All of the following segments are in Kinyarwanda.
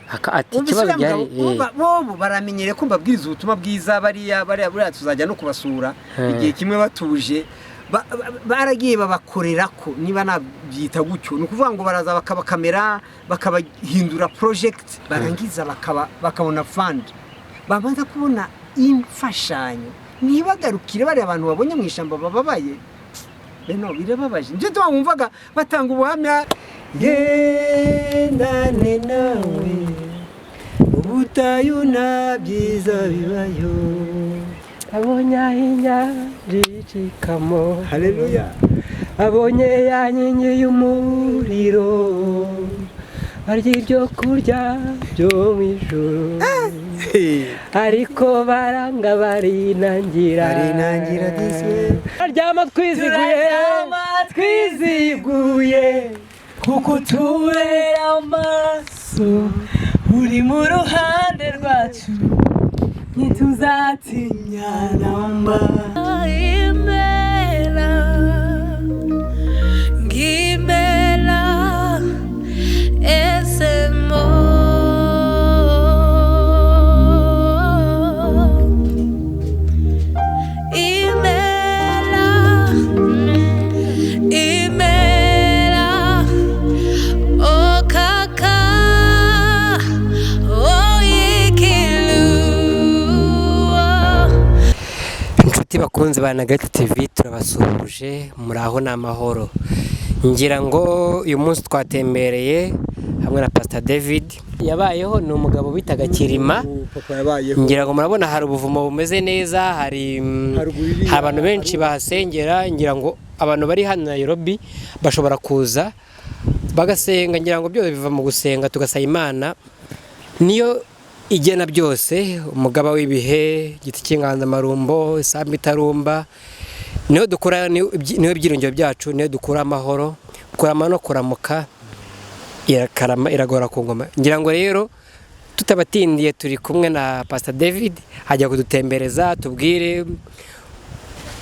ati ikibazo gihari bo baramenyere ko mbabwiriza ubutumwa bwiza bariya tuzajya no kubasura igihe kimwe batuje baragiye babakorera ko niba nabyita gutyo ni ukuvuga ngo baraza bakabakamera bakabahindura project barangiza bakabona fund babanza kubona imfashanyo nibagarukire bari abantu babonye mu ishamba bababaye beno birababaje nje twumvaga batanga ubuhamya gendane nawe ubutayu nabyiza bibayo abonye inyaricikamo haleluya abonye yanyenye y'umuriro arya ibyo kurya byo mu ijuru ariko baranga barinangira dise aryama twiziguye kuko tubera amaso uri mu ruhande rwacu ntituzatinya namba ngimela esemo bakunze ba Nagati TV turabasuhuje muraho n'amahoro ngira ngo uyu munsi twatembereye hamwe na Pastor David yabayeho ni umugabo bitaga Kirima ngira ngo murabona hari ubuvumo bumeze neza hari abantu benshi bahasengera ngira ngo abantu bari hano Nairobi bashobora kuza bagasenga ngira ngo byose biva mu gusenga tugasaba Imana niyo igena byose umugaba w'ibihe giti cy'inganzamarumbo isamba itarumba niyo dukura niyo byiringiro byacu niyo dukura amahoro kurama no kuramuka iragora ku ngoma ngira ngo rero tutabatindiye turi kumwe na Pastor David hajya kudutembereza tubwire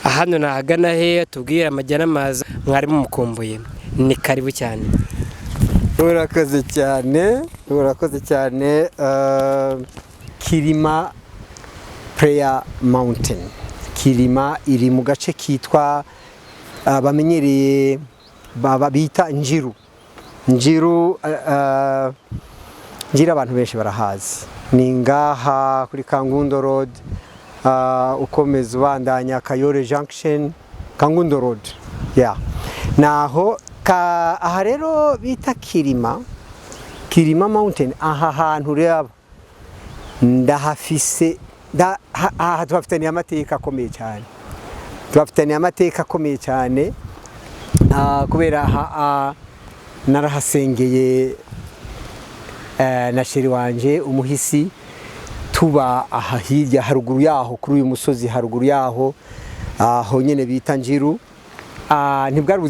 hano nahagana he tubwire amajyana amaza mwari mumukumbuye ni karibu cyane urakoze cyane Kirima Prayer Mountain Kirima iri mu gace kitwa bamenyereye bita Njiru abantu benshi barahazi ni ngaha kuri Kangundo Road ukomeza ubandanya Kayore Junction Kangundo Road naho aha rero bita Kirima Mountain aha hantu rero ndahafise tubafitaniye amateka akomeye cyane kubera narahasengeye na sheri wanje umuhisi tuba aha hirya haruguru yaho kuri uyu musozi haruguru yaho aho nyene bita Njiru ntibwari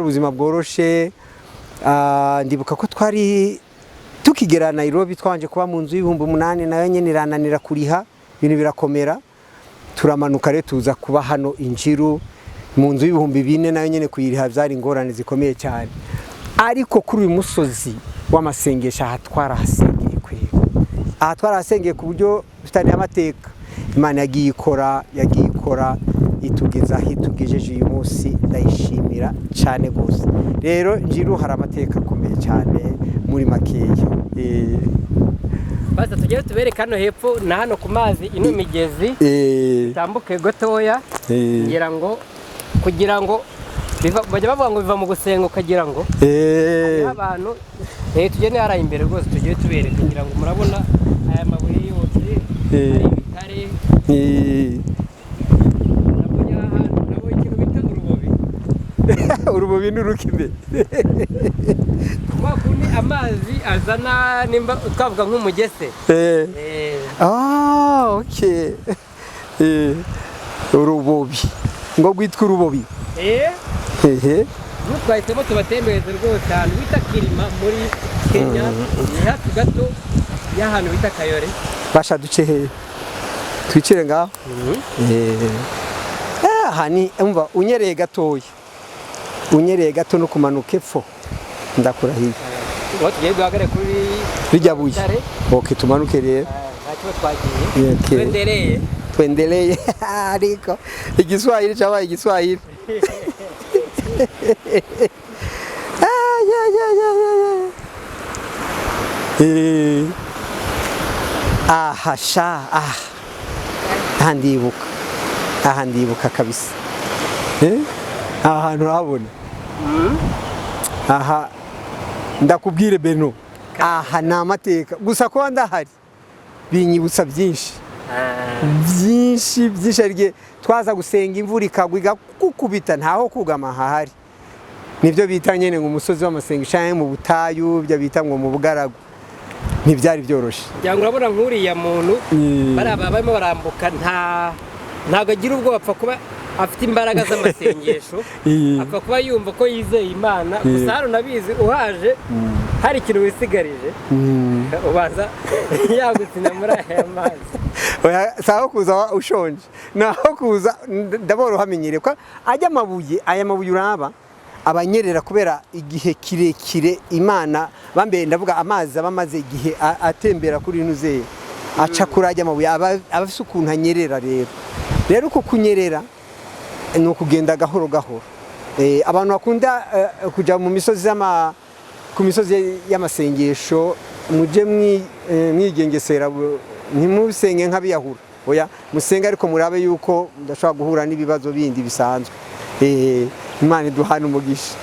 ubuzima bworoshe ndibuka ko twari tukigera Nairobi twanje kuba mu nzu y'ibihumbi 8 nayo nyene irananira kuriha ibintu birakomera turamanuka rero tuza kuba hano Injiru mu nzu y'ibihumbi 4 nayo nyene kuyiriha byari ingorane zikomeye cyane ariko kuri uyu musozi w'amasengesha twarahasengeye ku buryo bitaniye amateka Imana yagiye ikora itugeza hitugejeje uyu munsi ndayishimira cyane gose rero Njiru hari amateka akomeye cyane muri makeya basa tugere tubereka hano hepfo na hano ku mazi ino migezi tambuke gotoya ngira ngo kugira ngo bajya bavuga ngo biva mu gusenga ukagira ngo abantu tugene hara imbere rwose tugere tubereka ngira ngo murabona aya mabuye yose ari ibitare urubobi n'urukime wakundi amazi azana nimba twavuga nk'umugese okay urubobi ngo gwitwa urubobi twahitemo tubatembereze rwose ahantu bita Kirima muri Kenya ni hafi gato y'ahantu bita Kayore basha duce he twicire ngaho hani umva unyereye gato no kumanuka epfo ndakurahiye tugiye duhagare kuri rijya buye. Okay, tumanuke rero. ntacyo twagiye. Okay. Tuendelee. Ariko igiswahili cyabaye igiswahili. Ahasha ndibuka kabisa. Ahantu urabona aha ndakubwire Beno, aha ni amateka gusa ko ndahari binyibutsa byinshi arige twaza gusenga imvura ikagwa igakukubita ntaho kugama hahari. Nibyo bita nyene ngo umusozi w'amasengesho cyangwa mu butayu bya bita ngo mu bugaragu. Ntibyari byoroshe. Cyangwa urabona nkuriya muntu baraba barimo barambuka ntago agira ubwo bapfa kuba afite imbaraga z'amasengesho, apfa kuba yumva ko yizeye Imana. Gusa hano nabizi uhaje hari ikintu wisigarije ubanza yagutsinda muri aya mazi. Saho kuza ushonje naho kuza ndaboro hamenyere ko ajya aya mabuye uraba abanyerera kubera igihe kirekire Imana bambe ndavuga amazi abamaze igihe atembera kuri ntuze aca kurajya amabuye abafise ukuntu anyerera rero uko kunyerera no kugenda gahoro abantu bakunda kuja mu misozi ku misozi y'amasengesho muje mwigengesera ntimusenge nk'abiyahura oya musenga ariko murabe yuko ndashobora guhura n'ibibazo bindi bisanzwe. Imana duhana umugisha.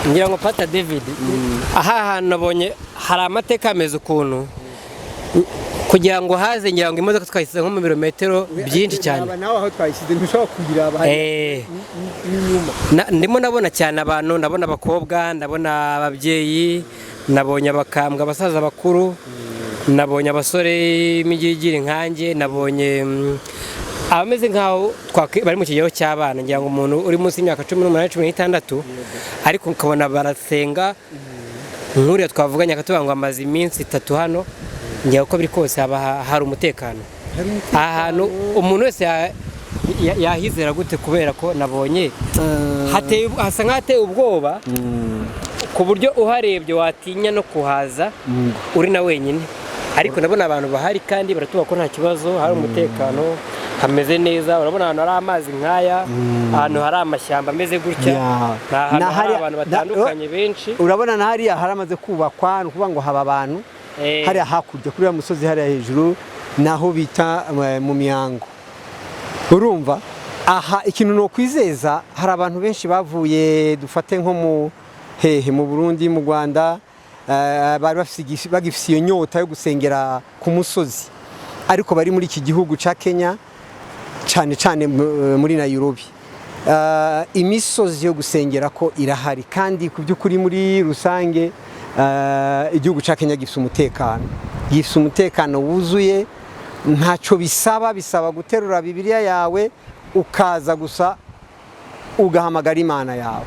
Ngira ngo Pastor David aha hantu nabonye hari amateka ameze ukuntu kugira ngo haze ngira ngo imodoka twayisize nko mu birometero byinshi cyane. Nawe aho twayisize ntushobora kugira inyuma. Ndimo nabona cyane abantu, ndabona abakobwa, ndabona ababyeyi, nabonye abakambwa, abasaza bakuru, nabonye abasore imigirigiri nkanjye, nabonye abameze nkaho bari mu kigero cy'abana. Ngira ngo umuntu uri munsi y'imyaka 18 16 ariko ukabona barasenga nkuriya twavuganye akatuvuga ngo amazi iminsi 3 hano. Ngira uko biri kose hari umutekano. Ahantu umuntu wese yahizera gute kubera ko nabonye hasa nk'ateye ubwoba ku buryo uharebye watinya no kuhaza uri na wenyine. Ariko nabona abantu bahari kandi baratuba ko nta kibazo, hari umutekano, hameze neza. Urabona ahantu hari amazi nk'aya, ahantu hari amashyamba ameze gutya, hari abantu batandukanye benshi. Urabona na hariya haramaze kubakwa nukuvuga ngo haba abantu hariya hakurya kuri ya musozi hariya hejuru naho bita mu miyango. Urumva aha ikintu no kwizeza, hari abantu benshi bavuye dufate nko mu Burundi, mu Rwanda, bari bagifise iyo nyota yo gusengera ku musozi, ariko bari muri iki gihugu ca Kenya cyane muri Nairobi. Imisozi yo gusengera ko irahari kandi ku by'ukuri muri rusange igihugu ca Kenya gifise umutekano wuzuye. Ntacyo bisaba guterura Bibiliya yawe ukaza gusa ugahamagara Imana yawe.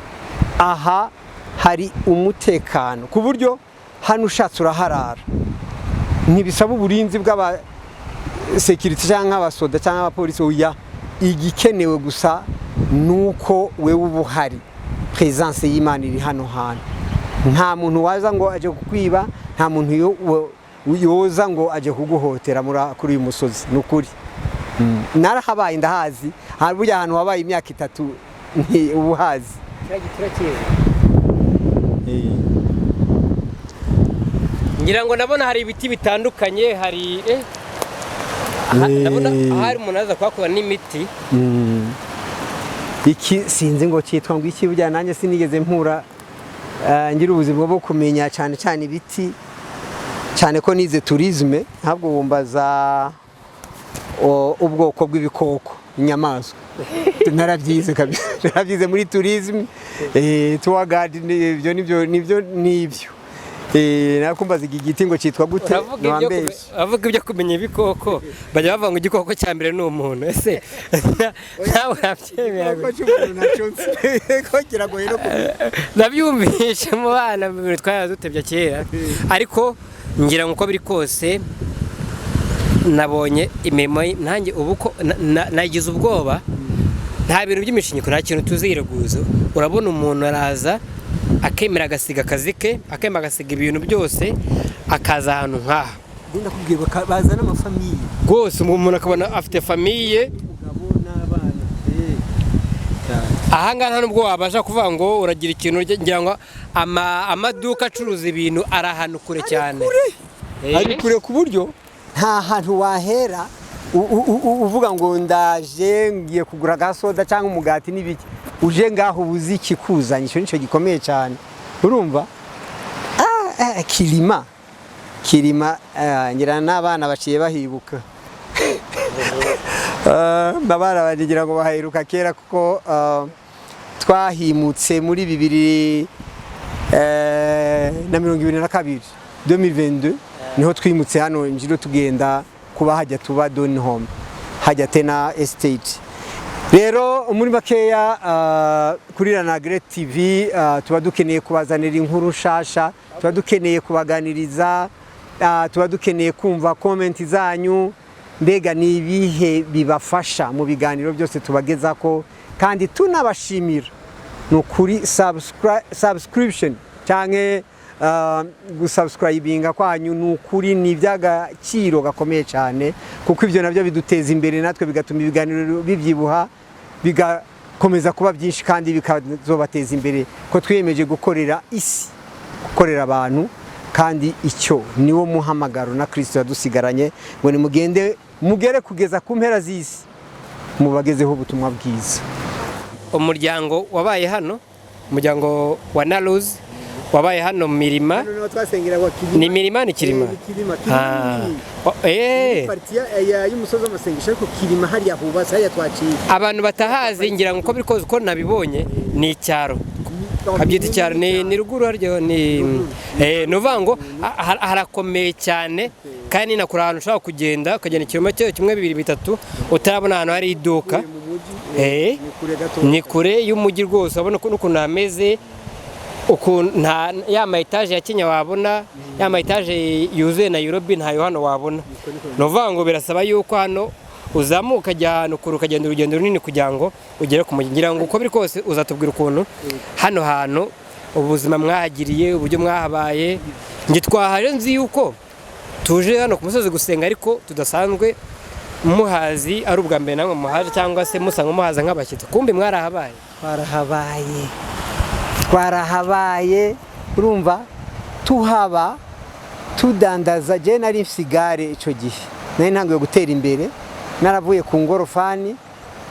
Aha hari umutekano ku buryo hano ushatse uraharara, ntibisaba uburinzi bw'aba security cyangwa abasoda cyangwa abapolisi. Oya, igikenewe gusa nuko wewe ubuhari, presence y'Imana iri hano hantu. Nta muntu waza ngo aje kukwiba, nta muntu yoza ngo aje kuguhotera kuri uyu musozi. Nukuri narahabaye ndahazi, hari ahantu wabaye imyaka 3 nti ubuhazi. Ngira ngo nabona hari ibiti bitandukanye, hari nabona hari umuntu aza kwakura n'imiti. Iki sinzi ngo cyitwa ngo iki, burya nanjye sinigeze mpura ngira ubuzima bwo kumenya cyane ibiti, cyane ko nize tourisme. Ntabwo wumbaza ubwoko bw'ibikoko, inyamaswa narabyize kabisa, narabyize muri tourisme. Tour guide nibyo nakumbaza igiti ngo cyitwa gute. Avuga ibyo kumenya ibikoko, bajya bavuga ngo igikoko cya mbere ni umuntu. Ese nawe nabyemera ko kiragoye no nabyumvishe mu bana twari dutebya kera. Ariko ngira ngo uko biri kose nabonye imirimo nanjye ubuko nagize ubwoba. Nta bintu by'imishinyiko, nta kintu tuzireguza. Urabona umuntu araza akemera agasiga akazi ke, akemera agasiga ibintu byose akaza ahantu nk'aha. ndakubwiye bazana amafamiye rwose umuntu akabona afite famiye, umugabo n'abana. aha ngaha nubwo wabasha kuvuga ngo uragira ikintu ngira ngo amaduka acuruza ibintu ari ahantu kure cyane, ari kure ku buryo nta hantu wahera uvuga ngo ndaje ngiye kugura agasoda cyangwa umugati n'ibiki, uje ngaho ubuzi ikikuzanye. Icyo nicyo gikomeye cyane, urumva. Kirima ngira n'abana baciye bahibuka. Abana bagira ngo bahiruka kera kuko twahimutse muri 2022 niho twimutse hano Njiro tugenda kuba hajya tuba Donholm, hajya Tena Estate. Rero muri makeya kuri Rana Great TV tuba dukeneye kubazanira inkuru shasha, tuba dukeneye kubaganiriza, tuba dukeneye kumva comment zanyu, mbega ni ibihe bibafasha mu biganiro byose tubageza ko, kandi tunabashimira no kuri subscription cyangwa gusubscribinga kwanyu, n'ukuri ni iby'agaciro gakomeye cyane, kuko ibyo nabyo biduteza imbere natwe bigatuma ibiganiro bibyibuha bigakomeza kuba byinshi kandi bikazobateza imbere, ko twiyemeje gukorera isi, gukorera abantu, kandi icyo niwo muhamagaro na Kristo yadusigaranye ngo ni mugere kugeza ku mpera z'isi, mubagezeho ubutumwa bwiza. Umuryango wabaye hano, umuryango wa Naruzi wabaye hano mu Mirima. Ni Mirima ni Kirima. Y'umusozi w'amasengesho ariko Kirima hariya hubatse, hariya twaciye. Abantu batahazi ngira ngo uko biri kose uko nabibonye ni icyaro. Kabyita icyaro ni ruguru haryo ni nuvuga ngo harakomeye cyane, kandi nakura ahantu ushaka kugenda ukagenda kilometero 1 2 3 utarabona ahantu hari iduka. Ni kure y'umujyi rwose, abona ukuntu hameze, nta ya ma etage ya Kenya wabona, ya ma etage yuzuye na Nairobi ntayo hano wabona. Nuvuga ngo birasaba yuko hano uzamuka ahantu kure ukagenda urugendo runini kugira ngo ugere ku mujyi. Ngira ngo uko biri kose uzatubwira ukuntu hano hantu ubuzima mwahagiriye, uburyo mwahabaye. Nge twahaje nzi yuko tuje hano ku musozi gusenga, ariko tudasanzwe muhazi ari ubwa mbere namwe muhaje, cyangwa se musanga muhaza nk'abashyitsi, kumbe mwarahabaye. Twarahabaye, urumva, tuhaba tudandaza. Je nari mfigare icyo gihe, nari ntangiye gutera imbere, naravuye ku ngorofani,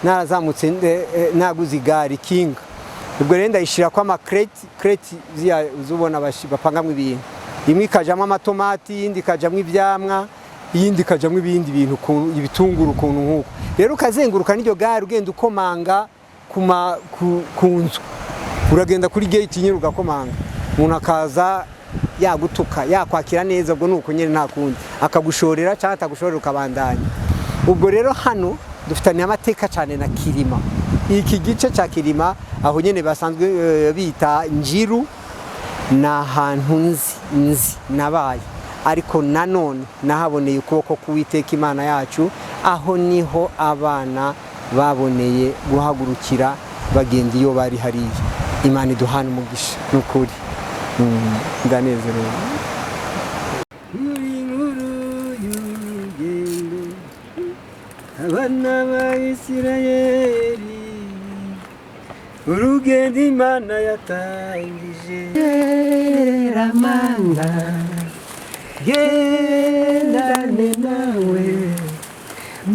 narazamutse naguze igare Kinga. Ubwo rero ndayishira kwa crate ziya uzubona bapangamo ibintu, imwe ikajamo amatomati, indi ikajamo ibyamwa, iyindi ikajamo ibindi bintu, ibitunguru ukuntu nkuko. Rero ukazenguruka n'iryo gare ugenda ukomanga ku nzu, uragenda kuri gate nyine ugakomanga, umuntu akaza yagutuka, yakwakira neza. Ubwo nuko nyine nta kundi, akagushorera cyangwa atagushorera ukabandanya. Ubwo rero hano dufitanye amateka cyane na Kirima. Iki gice cya Kirima aho nyine basanzwe bita Njiru, na ahantu nzi nabaye, ariko nanone nahaboneye ukuboko k'Uwiteka Imana yacu, aho niho abana baboneye guhagurukira bagenda iyo bari hariya. Imana iduhana umugisha n'ukuri, ndanezerewe. Abana ba Isirayeli, urugendo Imana yatangije, Mana gendane nawe,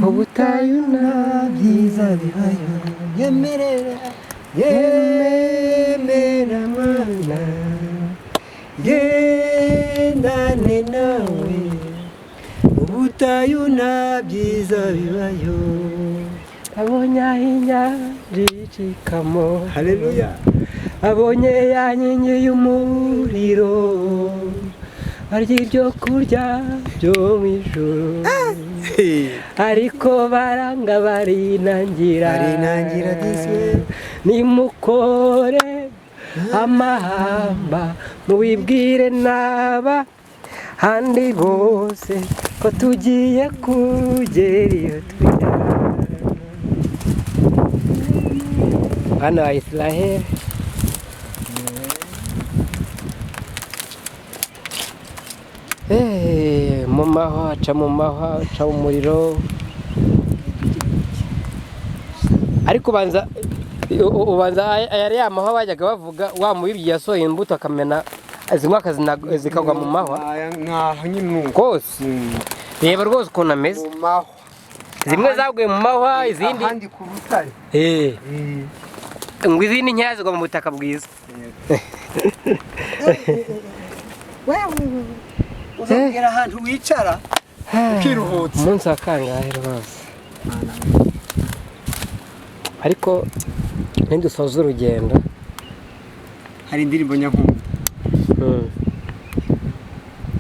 ubutayu na byiza bibayo, yemerera Mana gendane nawe, ubutayu na byiza bibayo. Abonye inyanja icikamo, haleluya, abonye ya nkingi y'umuriro, barya ibyo kurya byo mu ijuru, ariko baranga barinangira. Nimukore amahamba mubibwire n'aba handi bose ko tugiye kugera iyo tujya. Hano Israel mu mahwa aca mu mahwa aca mu muriro ariko ubanza ayari ya mahwa bajyaga bavuga wa mubibyi yasohoye imbuto akamena zimwe zikagwa mu mahwa nkaho nyine rwose reba rwose ukuntu ameze mu mahwa zimwe zaguye mu mahwa izindi ahandi ku butare ngo izindi nkeya zigwa mu butaka bwiza uzongera ahantu wicara ukiruhutsa umunsi wa kangahe rwose ariko ntidusoze urugendo hari indirimbo nyankunda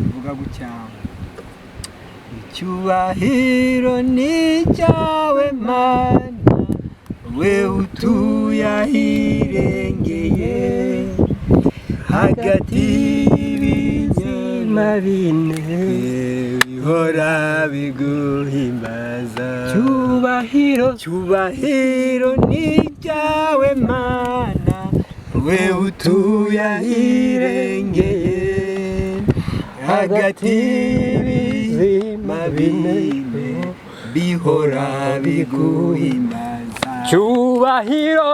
ivuga gutya icyubahiro ni icyawe Mana we utuye ahirengeye hagati y'ibizima bine bihora biguhimbaza cyubahiro ni icyawe Mana we utuye ahirengeye hagati y'ibizima bine bihora biguhimbaza cyubahiro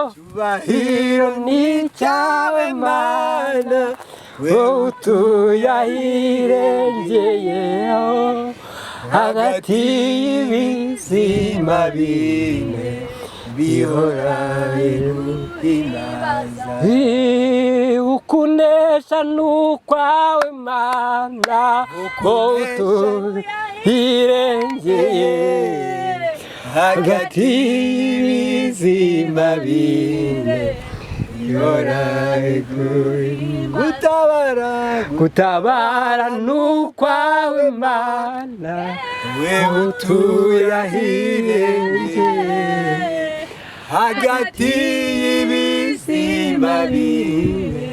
ni icyawe Mana we utuye ahirengeye hagati y'ibizima bine bihora biguhimbaza ukunesha n'ukwawe Mana wowe utuye ahirengeye hagati y'ibizima bine bihora biguhimbaza gutabara n'ukwawe Mana we utuye ahirengeye hagati y'ibizima bine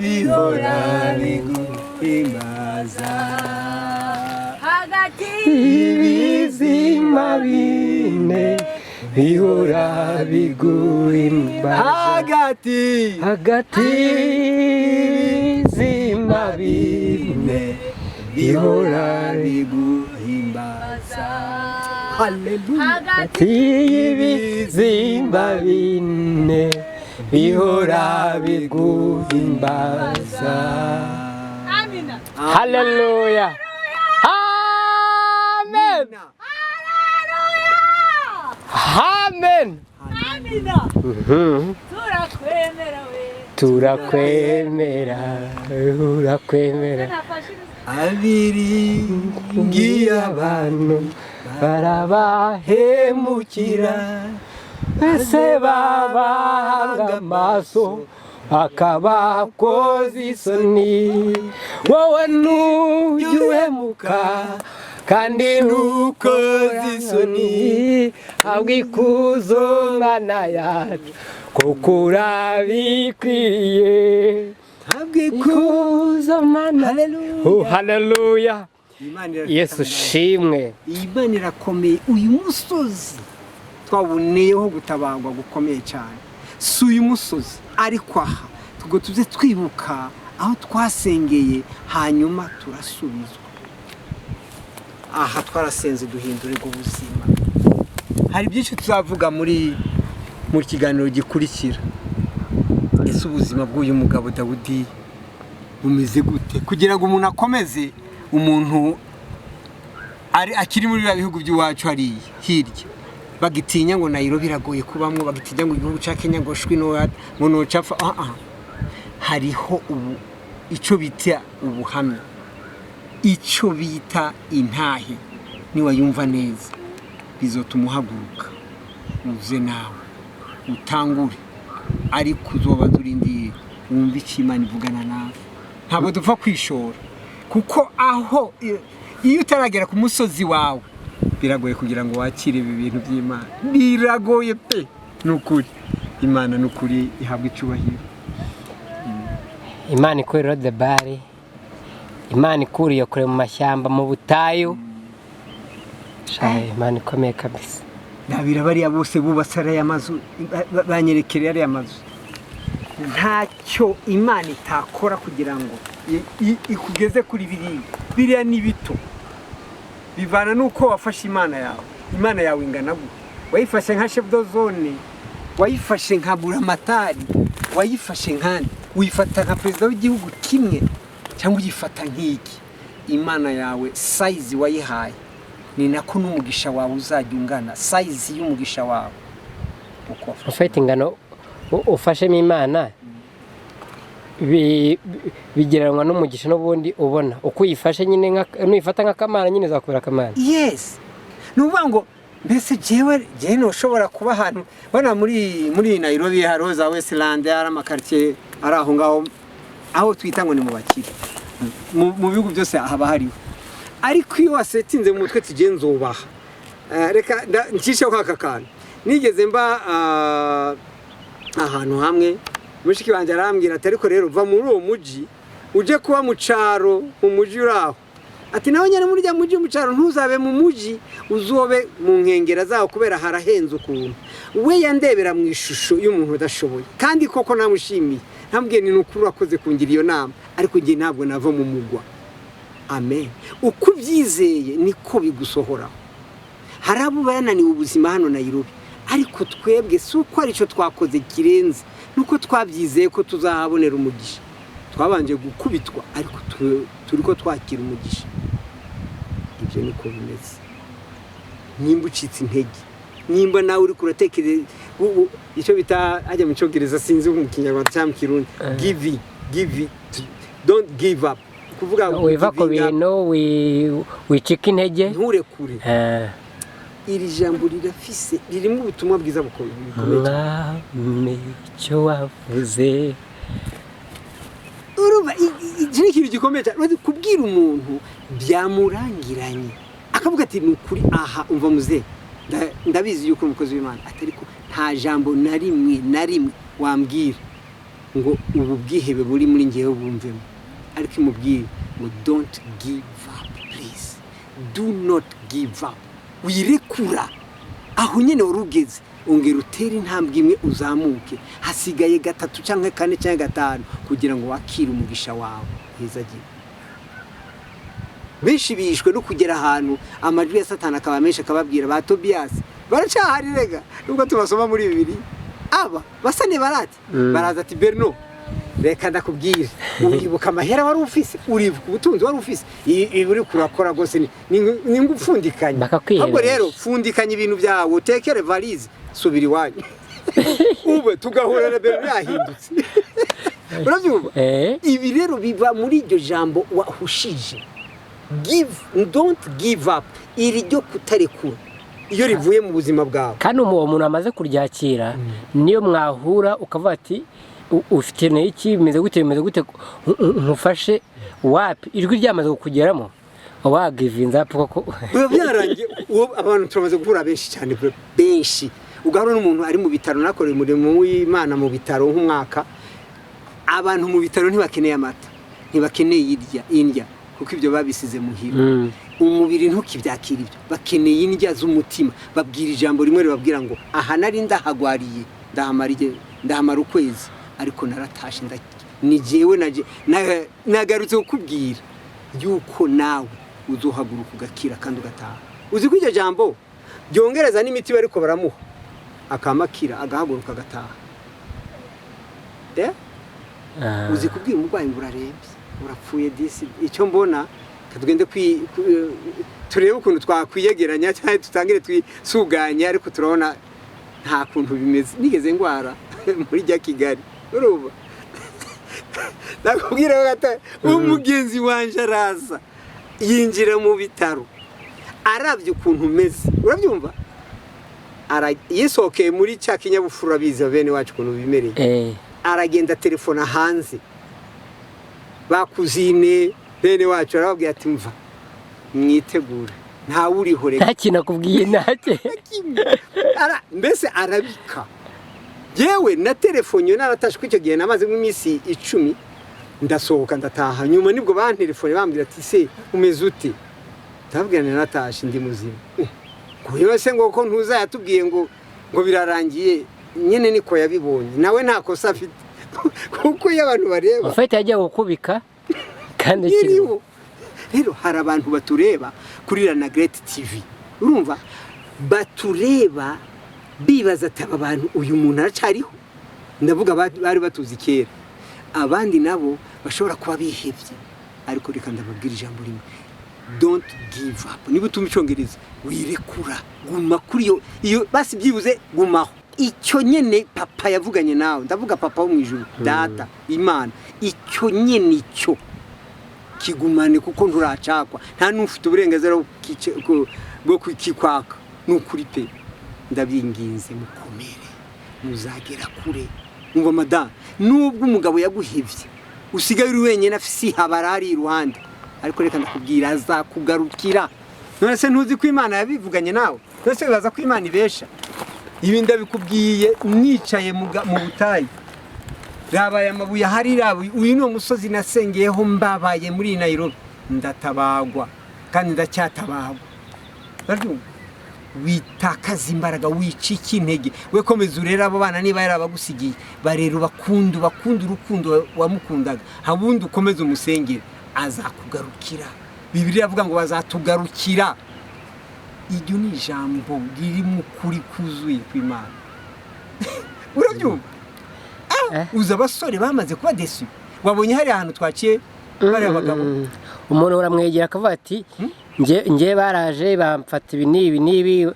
bihora biguhimbaza hagati y'ibizima bine bihora biguhimbaza hagati y'ibizima bine bihora biguhimbaza hagati y'ibizima bine bihora biguhimbaza haleluya amen amen turakwemera abiringiye abantu barabahemukira ese babahanga amaso akabakoza isoni wowe ntujya uhemuka kandi ntukoze isoni habwa ikuzo Mana yacu kuko urabikwiriye habwa ikuzo Mana haleluya Yesu shimwe Imana irakomeye uyu musozi twaboneyeho gutabarwa gukomeye cyane si uyu musozi ariko aha tugo tuze twibuka aho twasengeye hanyuma turasubizwa aha twarasenze duhindurirwa ubuzima hari byinshi tuzavuga muri kiganiro gikurikira ese ubuzima bw'uyu mugabo Dawudi bumeze gute kugira ngo umuntu akomeze umuntu akiri muri bihugu by'iwacu hari hirya bagitinya ngo Nairobi biragoye kubamwe bagitinya ngo igihugu cya Kenya ngo shwi no capfa hariho ubu icyo bita ubuhamya icyo bita intahe niba yumva neza bizotuma uhaguruka uze nawe utangure ariko uzoba turindiye wumva icyo Imana ivugana nawe ntabwo dupfa kwishora kuko aho iyo utaragera ku musozi wawe biragoye kugira ngo wakire ibi bintu by'Imana biragoye pe nukuri Imana nukuri ihabwa icyubahiro Imana ikorera the bari Imana ikuriye kure mu mashyamba mu butayu Imana ikomeye kabisa nabira bariya bose bubatse ariya mazu banyerekera ariya mazu ntacyo Imana itakora kugira ngo ikugeze kuri biriya biriya ni bito bivana nuko wafashe imana yawe ingana gute. Wayifashe nka chef de zone, wayifashe nka buramatari, wayifashe nkandi, uyifata nka perezida w'igihugu kimwe, cyangwa uyifata nk'iki. Imana yawe size wayihaye ni nako n'umugisha wawe uzajya ungana, size y'umugisha wawe uko ufite ingano ufashemo Imana bigeranwa n'umugisha n'ubundi ubona uko uyifashe nyine nuyifata nk'akamana nyine zakubera akamana. Yes, nuvuga ngo mbese jewe noshobora kuba ahantu bana muri Nairobi hari za Westland hari amakartier ari aho ngaho aho twita ngo ni mu bakire mu bihugu byose haba hariho, ariko iyo wasetinze mu mutwe tugenzubaha reka ncisheho kaka kantu. Nigeze mba ahantu hamwe mushiki wanje arambwira ati ariko rero va muri uwo muji uje kuba mu caro mu muji uraho, ati nawe nyane muri rya muji mu caro ntuzabe mu muji uzobe mu nkengera zaho kubera harahenze ukuntu. We yandebera mu ishusho y'umuntu udashoboye kandi koko namushimiye, ntambwiye ni nukuri akoze kungira iyo nama, ariko ngiye ntabwo nava mu mugwa. Amen. Uko byizeye niko bigusohora. Hari abo bananiwe ubuzima hano Nairobi, ariko twebwe suko ari cyo twakoze kirenze nuko twabyizeye ko tuzahabonera umugisha. Twabanje gukubitwa ariko turiko twakira umugisha. Ibyo niko bimeze. Nimba ucitse intege, nimba nawe uri kuratekereza icyo bita ajya mu cyongereza sinzi mu Kinyarwanda cyangwa mu Kirundi, give it, don't give up. Kuvuga wiva ko bintu wicika intege nturekure. Iri jambo rirafise ririmo ubutumwa bwiza bukomeye. Icyo wavuze uruba iki kintu gikomeye cyane kubwira umuntu byamurangiranye akavuga ati nukuri aha umva muze ndabizi yuko umukozi w'Imana atariko nta jambo na rimwe wambwira ngo ubu bwihebe buri muri ngewe bumvemo, ariko imubwire ngo don't give up, please do not give up. Wirekura aho nyene urugeze ongera utere intambwe imwe uzamuke, hasigaye 3 cyangwa 4 cyangwa 5 kugira ngo wakire umugisha wawe heza gihe. Benshi bishwe no kugera ahantu amajwi ya Satani akaba menshi akababwira ba Tobias baracahari rega nubwo tubasoma muri Bibiliya aba basane barati baraza ati Berno reka ndakubwira uribuka amahera wari ufise, uribuka ubutunzi wari ufise, uri kurakora gose ni ngupfundikanye. Ahubwo rero fundikanye ibintu byawe utekere valise subira iwanyu ube tugahura na Berno yahindutse. Urabyumva? Ibi rero biva muri iryo jambo wahushije. Don't give up. Iri ryo kutarekura iyo rivuye mu buzima bwawe. Kandi uwo muntu amaze kuryakira niyo mwahura ukavuga ati ufite n'iki bimeze gute nkufashe wapi ijwi ryamaze kukugeramo wagivinza koko. Byarangiye abantu turamaze guhura benshi cyane benshi. Ugahura n'umuntu ari mu bitaro nakoreye umurimo w'Imana mu bitaro nk'umwaka. Abantu mu bitaro ntibakeneye amata, ntibakeneye indya kuko ibyo babisize muhira. Umubiri ntukibyakira ibyo, bakeneye indya z'umutima. Babwira ijambo rimwe ribabwira ngo aha nari ndahagwariye ndahamara ukwezi ariko naratashe ni jewe nagarutse kukubwira yuko nawe uzohaguruka ugakira kandi ugataha. Uzi ko iryo jambo byongereza n'imiti bariko baramuha akamakira agahaguruka agataha. Uzi kubwira umurwayi ngo urarembye urapfuye disi, icyo mbona tugende turebe ukuntu twakwiyegeranya cyane tutangire twisuganya, ariko turabona nta kuntu bimeze. Nigeze ngwara muri jya Kigali uruba nakubwira gata umugenzi wanje araza yinjira mu bitaro aravye ukuntu umeze, urabyumva yisokeye muri cya kinyabufura biza bene wacu ukuntu bimereye. Aragenda telefona hanze bakuzine bene wacu arababwira ati mva mwitegura nta uriho reka ntakina kubwiye nake mbese arabika. Yewe na telefone naratashe kwicyo gihe namaze nk'imisi 10 ndasohoka ndataha. Nyuma nibwo bantelefone bambwira ati se umeze ute, ndabwira natashe ndi muzima. Kuyo se ngo ko ntuza yatubwiye ngo birarangiye nyene niko yabibonye nawe nta kosa afite kuko y'abantu bareba ufite yagiye gukubika kandi kiriho rero hari abantu batureba kuri Rana Great TV urumva batureba bibaza ati aba bantu uyu muntu aracariho ndavuga bari batuzi kera abandi nabo bashobora kuba bihebye ariko reka ndababwira ijambo rimwe don't give up niba utumva icyongereza wirekura guma kuri iyo basi byibuze gumaho icyo nyene papa yavuganye nawe ndavuga papa wo mu ijuru data imana icyo nyene icyo kigumane kuko nturacakwa nta n'ufite uburenganzira bwo kukikwaka n'ukuri pe ndabinginze mukomere muzagera kure umva madame nubwo umugabo yaguhevye usigaye uri wenyine afisi habarari iruhande ariko reka ndakubwira azakugarukira none se ntuzi ko Imana yabivuganye nawe none se bibaza ko Imana ibesha ibi ndabikubwiye nicaye mu butayi rabaye amabuye hari rabuye uyu ni umusozi nasengeyeho mbabaye muri Nairobi ndatabagwa kandi ndacyatabagwa witakaza imbaraga wicika intege we komeza urera abo bana niba yarabagusigiye barera bakunda urukundo wamukundaga habundi ukomeza umusengere azakugarukira Bibiliya avuga ngo bazatugarukira iryo ni ijambo riri mu kuri kuzuye kw'Imana urabyumva uza abasore bamaze kuba desu wabonye hari ahantu twaciye bari abagabo umuntu uramwegera akavuga ati nge baraje bamfata ibi n'ibi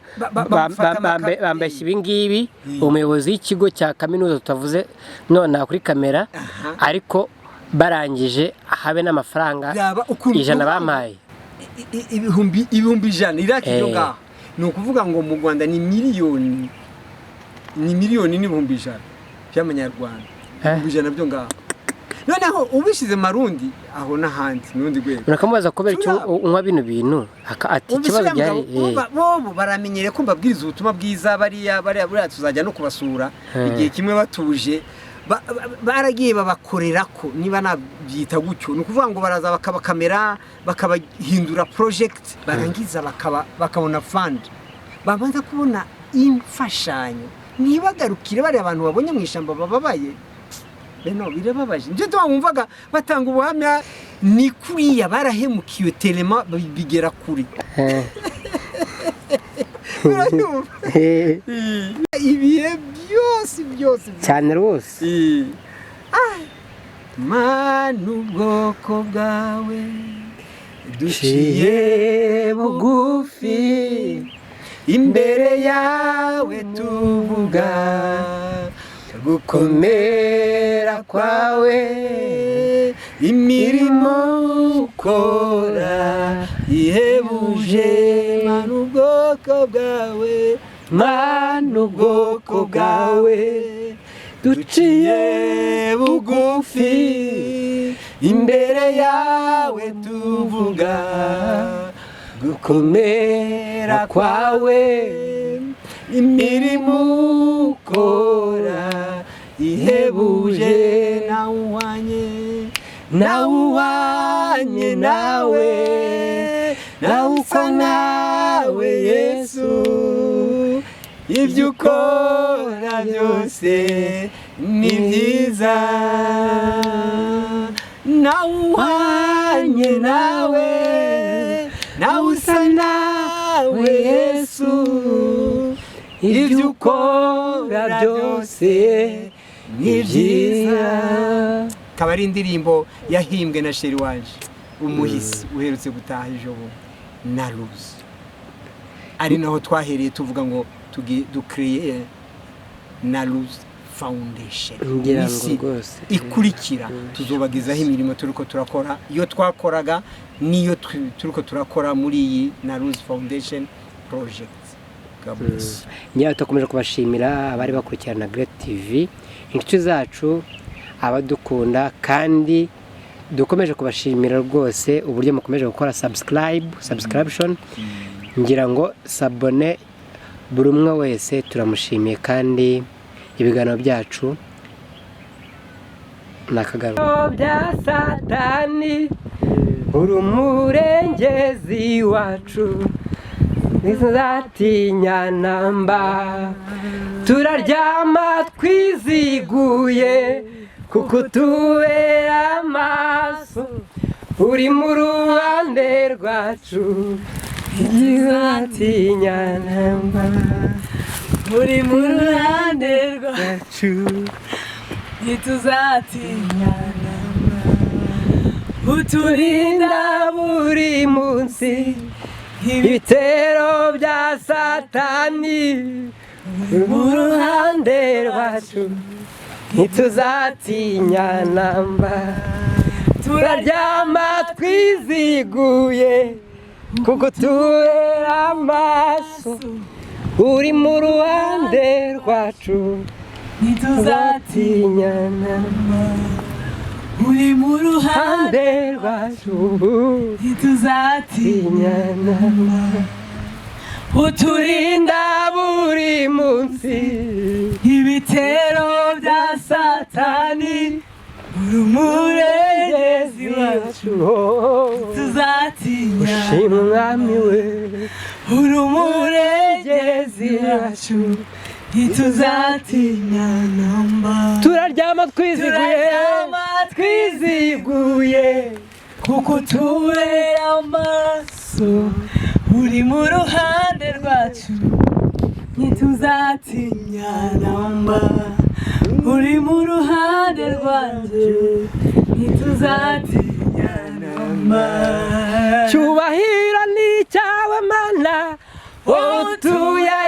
bambeshya ibi ngibi umuyobozi w'ikigo cya kaminuza tutavuze none kuri kamera ariko barangije habe n'amafaranga ijana bampaye ibihumbi 100 irakijyo ngaho ni ukuvuga ngo mu Rwanda ni miliyoni n'ibihumbi 100 by'amanyarwanda 100 byo ngaho noneho ubishize marundi aho n'ahandi n'undi gwego urakamubaza kubera icyo unywa bino bintu ati ikibazo byari bo baramenyere ko mbabwiriza ubutumwa bwiza bariya tuzajya no kubasura igihe kimwe batuje baragiye babakorera ko niba nabyita gutyo ni ukuvuga ngo baraza bakabakamera bakabahindura project barangiza bakabona fund babanza kubona imfashanyo nibagarukire bari abantu babonye mu ishamba bababaye beno birababaje nje twumvaga batanga ubuhamya ni kuriya barahemukiwe telema bigera kuri ibihe byose cyane rwose Mana ubwoko bwawe duciye bugufi imbere yawe tuvuga gukomera kwawe imirimo ukora ihebuje Mana ubwoko bwawe Mana ubwoko bwawe duciye bugufi imbere yawe tuvuga gukomera kwawe imirimo ukora ihebuje nawuhanye nawe usa nawe Yesu ibyo ukora byose ni byiza nawuhanye nawe usa nawe Yesu ibyo ukora byose ni byiza akaba ari indirimbo yahimbwe na sheri wanje umuhisi uherutse gutaha ijoro na Rose ari naho twahereye tuvuga ngo dukreye na Rose Foundation ikurikira tuzobagezaho imirimo turiko turakora iyo twakoraga niyo turiko turakora muri iyi na Rose Foundation project. Niyo tukomeje kubashimira abari bakurikirana Great TV inshuti zacu abadukunda kandi dukomeje kubashimira rwose uburyo mukomeje gukora subscription ngira ngo sabone buri umwe wese turamushimiye kandi ibiganiro byacu nakagaruka bya satani urumurengezi wacu nizatinya namba turaryama twiziguye kuko tubera amaso uri mu ruhande rwacu ntituzatinya namba uri mu ruhande rwacu ntituzatinya namba uturinda buri munsi ibitero bya satani uri mu ruhande rwacu ntituzatinya namba turaryama twiziguye kuko tubera amaso uri mu ruhande rwacu ntituzatinya namba uri mu ruhande ruhande rwacu ntituzatinya namba uturinda buri munsi ibitero bya satani uri umurengezi wacu tuzatinya ushima umwami we uri umurengezi wacu ntituzatinya namba turaryama twiziguye kuko tubera amaso uri mu ruhande rwacu ntituzatinya namba uri mu ruhande rwanjye ntituzatinya namba cyubahiro ni icyawe mana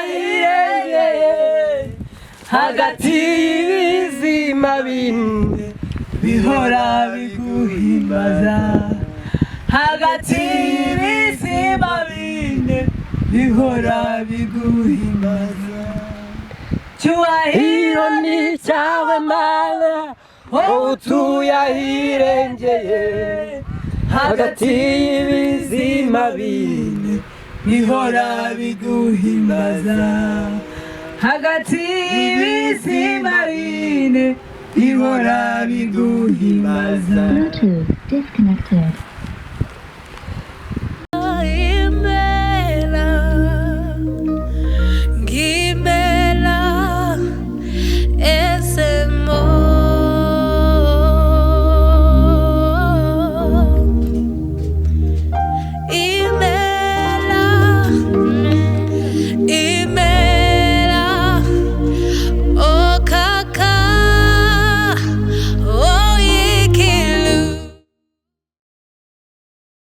utuyahirengeye hagati y'ibizima bine bihora biguhimbaza hagati y'ibizima bine bihora biguhimbaza cyubahiro ni icyawe mana utuyahirengeye hagati y'ibizima bine bihora biguhimbaza hagati y'ibizima bine bihora biguhimbaza Bluetooth disconnected.